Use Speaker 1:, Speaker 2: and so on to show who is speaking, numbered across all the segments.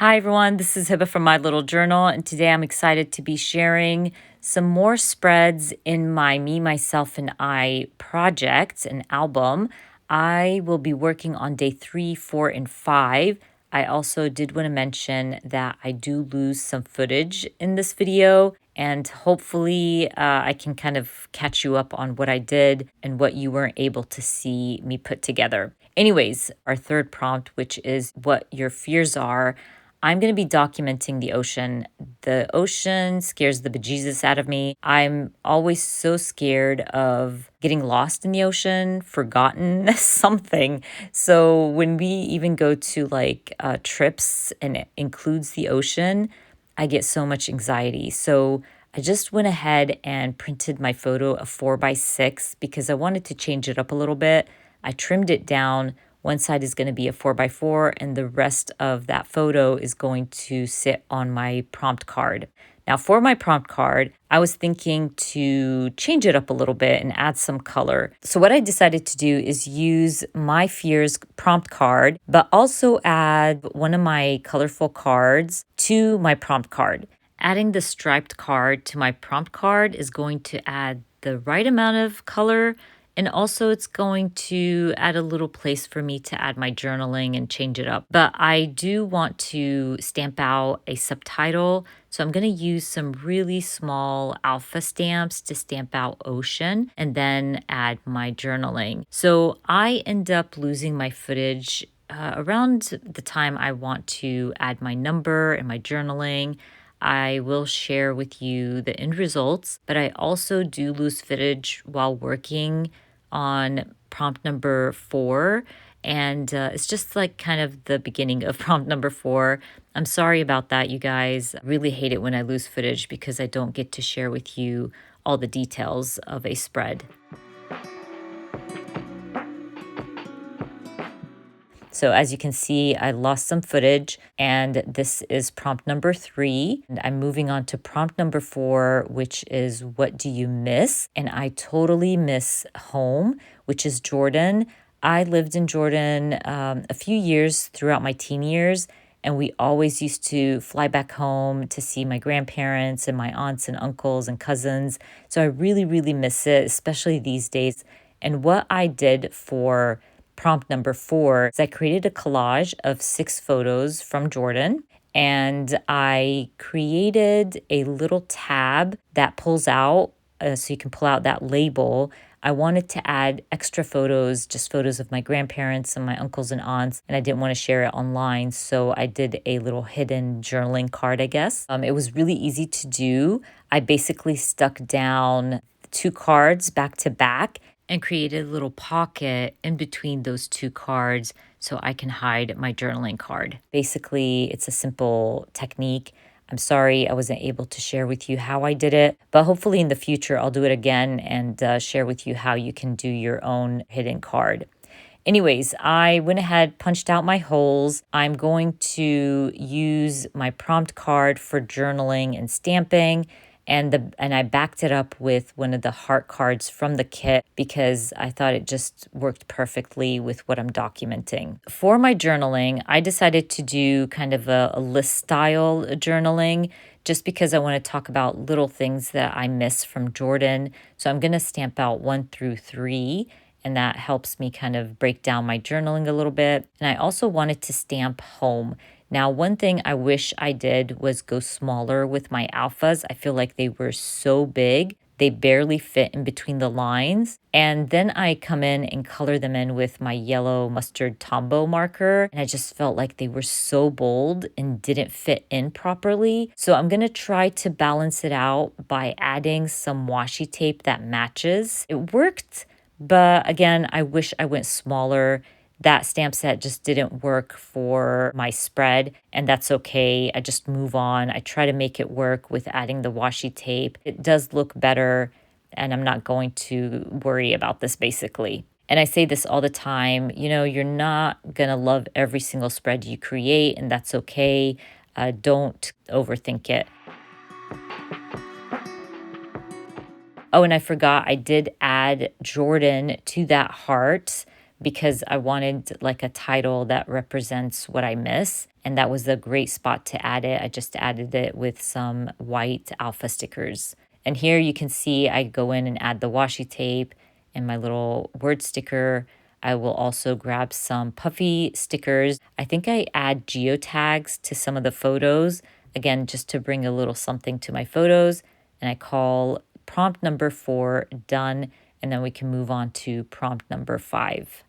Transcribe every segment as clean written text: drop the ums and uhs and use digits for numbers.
Speaker 1: Hi everyone, this is Hiba from My Little Journal, and today I'm excited to be sharing some more spreads in my Me, Myself, and I project, an album. I will be working on day 3, 4, and 5. I also did want to mention that I do lose some footage in this video, and hopefully I can kind of catch you up on what I did and what you weren't able to see me put together. Anyways, our third prompt, which is what your fears are. I'm going to be documenting the ocean. The ocean scares the bejesus out of me. I'm always so scared of getting lost in the ocean, forgotten something. So when we even go to trips and it includes the ocean, I get so much anxiety. So I just went ahead and printed my photo a 4x6 because I wanted to change it up a little bit. I trimmed it down. One side is going to be a 4x4 and the rest of that photo is going to sit on my prompt card. Now for my prompt card, I was thinking to change it up a little bit and add some color. So what I decided to do is use my fears prompt card, but also add one of my colorful cards to my prompt card. Adding the striped card to my prompt card is going to add the right amount of color, and also it's going to add a little place for me to add my journaling and change it up. But I do want to stamp out a subtitle. So I'm going to use some really small alpha stamps to stamp out ocean and then add my journaling. So I end up losing my footage around the time I want to add my number and my journaling. I will share with you the end results, but I also do lose footage while working on prompt number 4. And it's just like kind of the beginning of prompt number 4. I'm sorry about that, you guys. I really hate it when I lose footage because I don't get to share with you all the details of a spread. So as you can see, I lost some footage, and this is prompt number 3. And I'm moving on to prompt number 4, which is what do you miss? And I totally miss home, which is Jordan. I lived in Jordan a few years throughout my teen years, and we always used to fly back home to see my grandparents and my aunts and uncles and cousins. So I really, really miss it, especially these days. And what I did for prompt number 4 is I created a collage of 6 photos from Jordan, and I created a little tab that pulls out so you can pull out that label. I wanted to add extra photos, just photos of my grandparents and my uncles and aunts, and I didn't want to share it online, so I did a little hidden journaling card, I guess. It was really easy to do. I basically stuck down 2 cards back to back and created a little pocket in between those 2 cards so I can hide my journaling card. Basically, it's a simple technique. I'm sorry I wasn't able to share with you how I did it, but hopefully in the future I'll do it again and share with you how you can do your own hidden card. Anyways, I went ahead, punched out my holes. I'm going to use my prompt card for journaling and stamping. And I backed it up with one of the heart cards from the kit because I thought it just worked perfectly with what I'm documenting. For my journaling, I decided to do kind of a list style journaling just because I want to talk about little things that I miss from Jordan. So I'm going to stamp out 1 through 3. And that helps me kind of break down my journaling a little bit. And I also wanted to stamp home. Now, one thing I wish I did was go smaller with my alphas. I feel like they were so big, they barely fit in between the lines. And then I come in and color them in with my yellow mustard Tombow marker. And I just felt like they were so bold and didn't fit in properly. So I'm gonna try to balance it out by adding some washi tape that matches. It worked. But again, I wish I went smaller. That stamp set just didn't work for my spread, and that's okay. I just move on. I try to make it work with adding the washi tape. It does look better, and I'm not going to worry about this basically. And I say this all the time, you're not gonna love every single spread you create, and that's okay. Don't overthink it. Oh, and I forgot I did add Jordan to that heart, because I wanted like a title that represents what I miss. And that was a great spot to add it. I just added it with some white alpha stickers. And here you can see I go in and add the washi tape and my little word sticker. I will also grab some puffy stickers. I think I add geotags to some of the photos, again, just to bring a little something to my photos. And I call prompt number 4 done. And then we can move on to prompt number 5.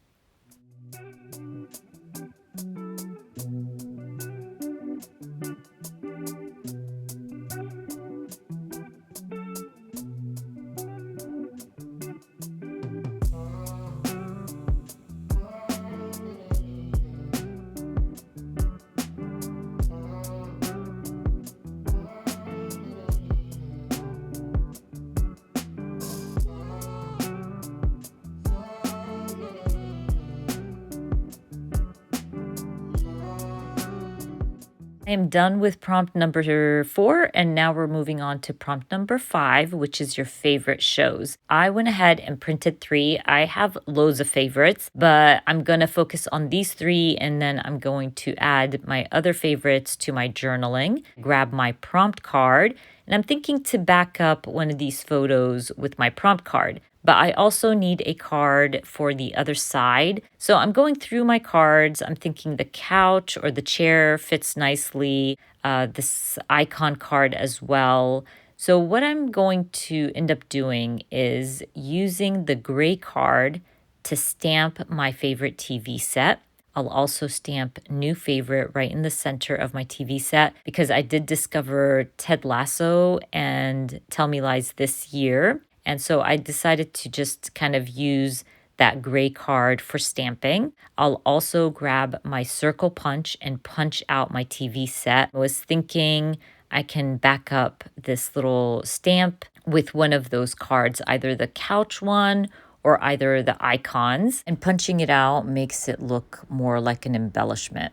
Speaker 1: I am done with prompt number 4, and now we're moving on to prompt number 5, which is your favorite shows. I went ahead and printed 3. I have loads of favorites, but I'm going to focus on these 3, and then I'm going to add my other favorites to my journaling, grab my prompt card, and I'm thinking to back up one of these photos with my prompt card. But I also need a card for the other side. So I'm going through my cards. I'm thinking the couch or the chair fits nicely, this icon card as well. So what I'm going to end up doing is using the gray card to stamp my favorite TV set. I'll also stamp new favorite right in the center of my TV set because I did discover Ted Lasso and Tell Me Lies this year. And so I decided to just kind of use that gray card for stamping. I'll also grab my circle punch and punch out my TV set. I was thinking I can back up this little stamp with one of those cards, either the couch one or either the icons. And punching it out makes it look more like an embellishment.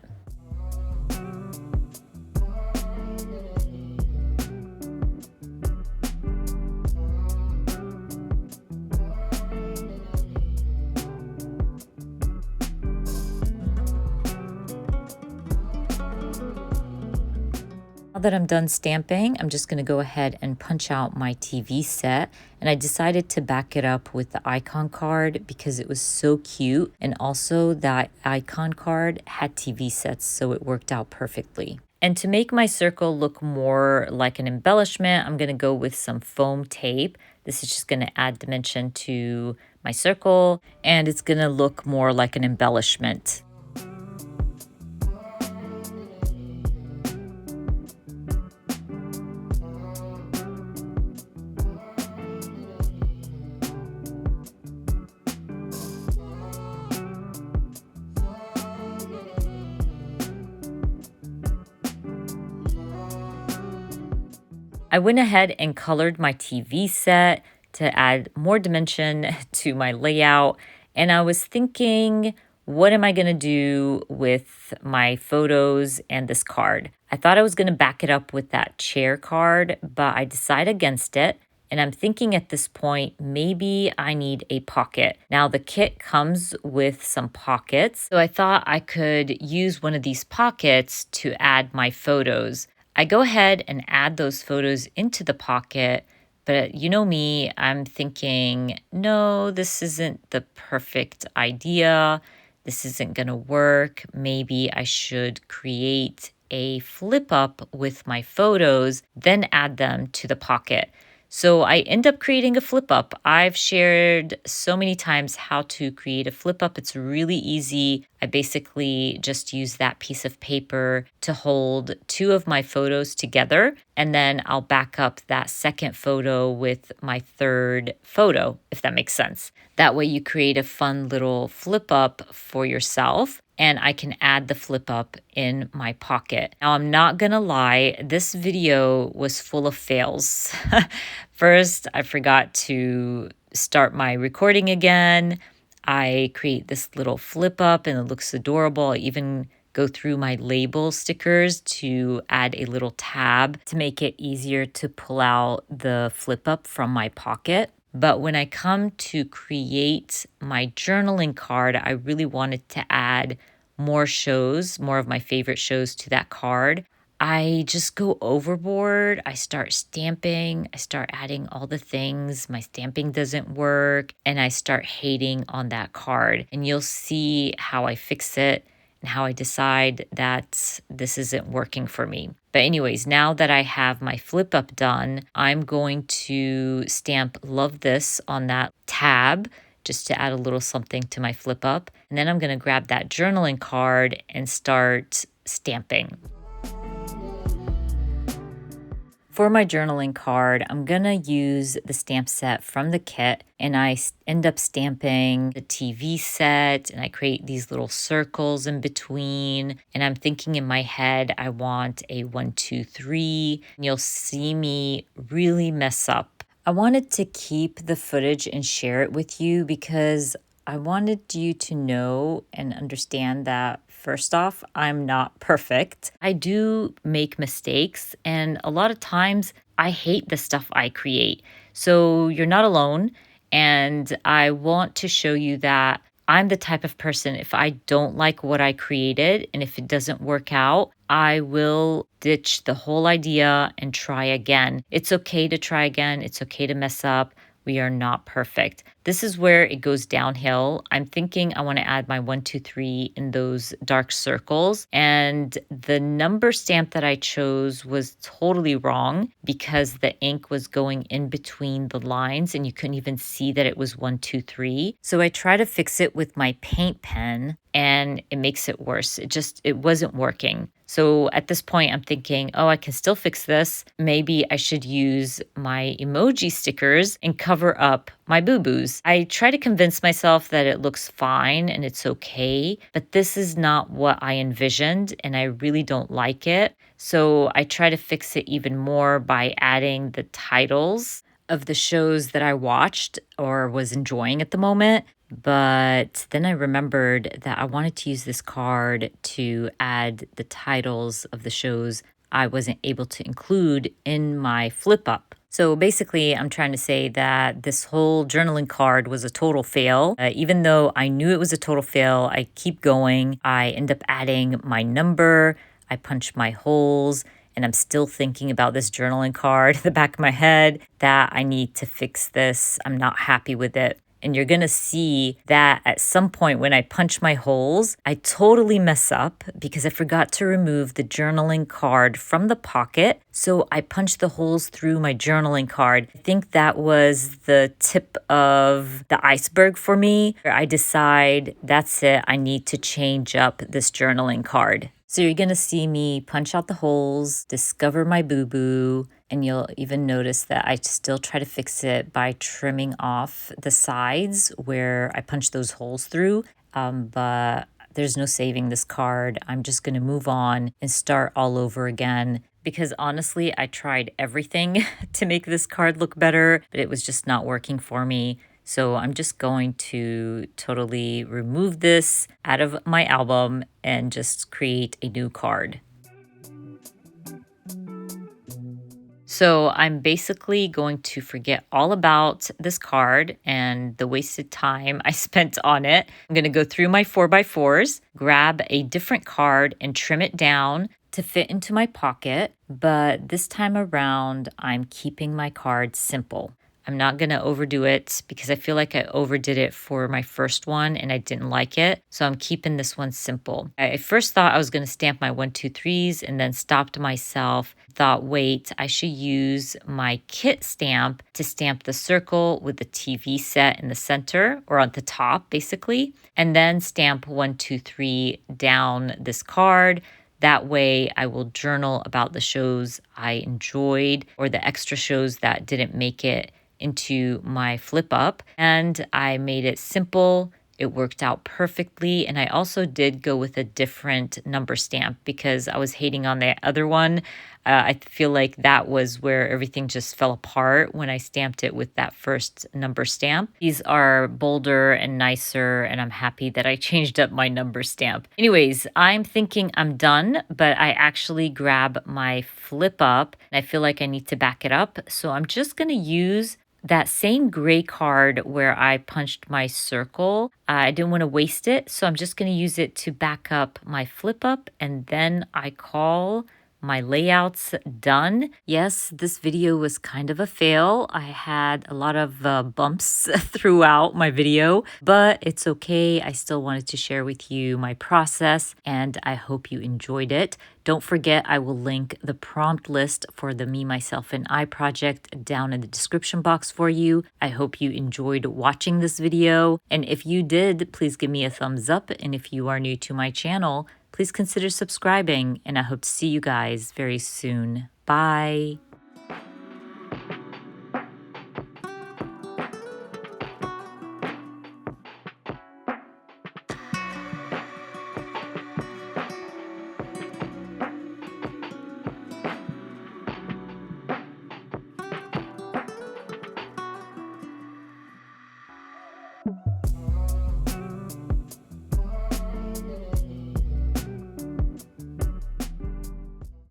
Speaker 1: Now that I'm done stamping, I'm just going to go ahead and punch out my TV set. And I decided to back it up with the icon card because it was so cute. And also that icon card had TV sets, so it worked out perfectly. And to make my circle look more like an embellishment, I'm going to go with some foam tape. This is just going to add dimension to my circle, and it's going to look more like an embellishment. I went ahead and colored my TV set to add more dimension to my layout. And I was thinking, what am I going to do with my photos and this card? I thought I was going to back it up with that chair card, but I decided against it. And I'm thinking at this point, maybe I need a pocket. Now the kit comes with some pockets. So I thought I could use one of these pockets to add my photos. I go ahead and add those photos into the pocket, but you know me, I'm thinking, no, this isn't the perfect idea. This isn't going to work. Maybe I should create a flip up with my photos, then add them to the pocket. So I end up creating a flip up. I've shared so many times how to create a flip up. It's really easy. I basically just use that piece of paper to hold 2 of my photos together, and then I'll back up that second photo with my third photo, if that makes sense. That way you create a fun little flip up for yourself, and I can add the flip up in my pocket. Now, I'm not gonna lie, this video was full of fails. First, I forgot to start my recording again. I create this little flip up and it looks adorable. I even go through my label stickers to add a little tab to make it easier to pull out the flip up from my pocket. But when I come to create my journaling card, I really wanted to add more shows, more of my favorite shows to that card. I just go overboard. I start stamping. I start adding all the things. My stamping doesn't work. And I start hating on that card. And you'll see how I fix it and how I decide that this isn't working for me. But anyways, now that I have my flip up done, I'm going to stamp love this on that tab just to add a little something to my flip up. And then I'm going to grab that journaling card and start stamping. For my journaling card, I'm going to use the stamp set from the kit, and I end up stamping the TV set, and I create these little circles in between. And I'm thinking in my head, I want a 1, 2, 3. And you'll see me really mess up. I wanted to keep the footage and share it with you because I wanted you to know and understand that first off, I'm not perfect. I do make mistakes, and a lot of times I hate the stuff I create. So you're not alone, and I want to show you that I'm the type of person, if I don't like what I created and if it doesn't work out, I will ditch the whole idea and try again. It's okay to try again. It's okay to mess up. We are not perfect. This is where it goes downhill. I'm thinking I want to add my 1, 2, 3 in those dark circles. And the number stamp that I chose was totally wrong because the ink was going in between the lines and you couldn't even see that it was 1, 2, 3. So I try to fix it with my paint pen and it makes it worse. It wasn't working. So at this point, I'm thinking, oh, I can still fix this. Maybe I should use my emoji stickers and cover up my boo-boos. I try to convince myself that it looks fine and it's okay, but this is not what I envisioned and I really don't like it. So I try to fix it even more by adding the titles of the shows that I watched or was enjoying at the moment. But then I remembered that I wanted to use this card to add the titles of the shows I wasn't able to include in my flip up. So basically, I'm trying to say that this whole journaling card was a total fail. Even though I knew it was a total fail, I keep going. I end up adding my number, I punch my holes, and I'm still thinking about this journaling card in the back of my head that I need to fix this. I'm not happy with it. And you're going to see that at some point when I punch my holes, I totally mess up because I forgot to remove the journaling card from the pocket. So I punched the holes through my journaling card. I think that was the tip of the iceberg for me. I decide that's it. I need to change up this journaling card. So you're going to see me punch out the holes, discover my boo-boo, and you'll even notice that I still try to fix it by trimming off the sides where I punched those holes through. But there's no saving this card. I'm just going to move on and start all over again. Because honestly, I tried everything to make this card look better, but it was just not working for me. So I'm just going to totally remove this out of my album and just create a new card. So I'm basically going to forget all about this card and the wasted time I spent on it. I'm going to go through my 4x4s, grab a different card and trim it down to fit into my pocket. But this time around, I'm keeping my card simple. I'm not going to overdo it because I feel like I overdid it for my first one and I didn't like it. So I'm keeping this one simple. I first thought I was going to stamp my 1, 2, 3s and then stopped myself. Thought, wait, I should use my kit stamp to stamp the circle with the TV set in the center or on the top, basically, and then stamp 1, 2, 3 down this card. That way I will journal about the shows I enjoyed or the extra shows that didn't make it into my flip up. And I made it simple. It worked out perfectly. And I also did go with a different number stamp because I was hating on the other one. I feel like that was where everything just fell apart when I stamped it with that first number stamp. These are bolder and nicer, and I'm happy that I changed up my number stamp. Anyways, I'm thinking I'm done, but I actually grab my flip up and I feel like I need to back it up. So I'm just going to use That same gray card where I punched my circle, I didn't want to waste it, so I'm just going to use it to back up my flip up, and then I call my layouts done. Yes, this video was kind of a fail. I had a lot of bumps throughout my video, but it's okay. I still wanted to share with you my process, and I hope you enjoyed it. Don't forget, I will link the prompt list for the Me, Myself, and I project down in the description box for you. I hope you enjoyed watching this video. And if you did, please give me a thumbs up. And if you are new to my channel, please consider subscribing. And I hope to see you guys very soon. Bye.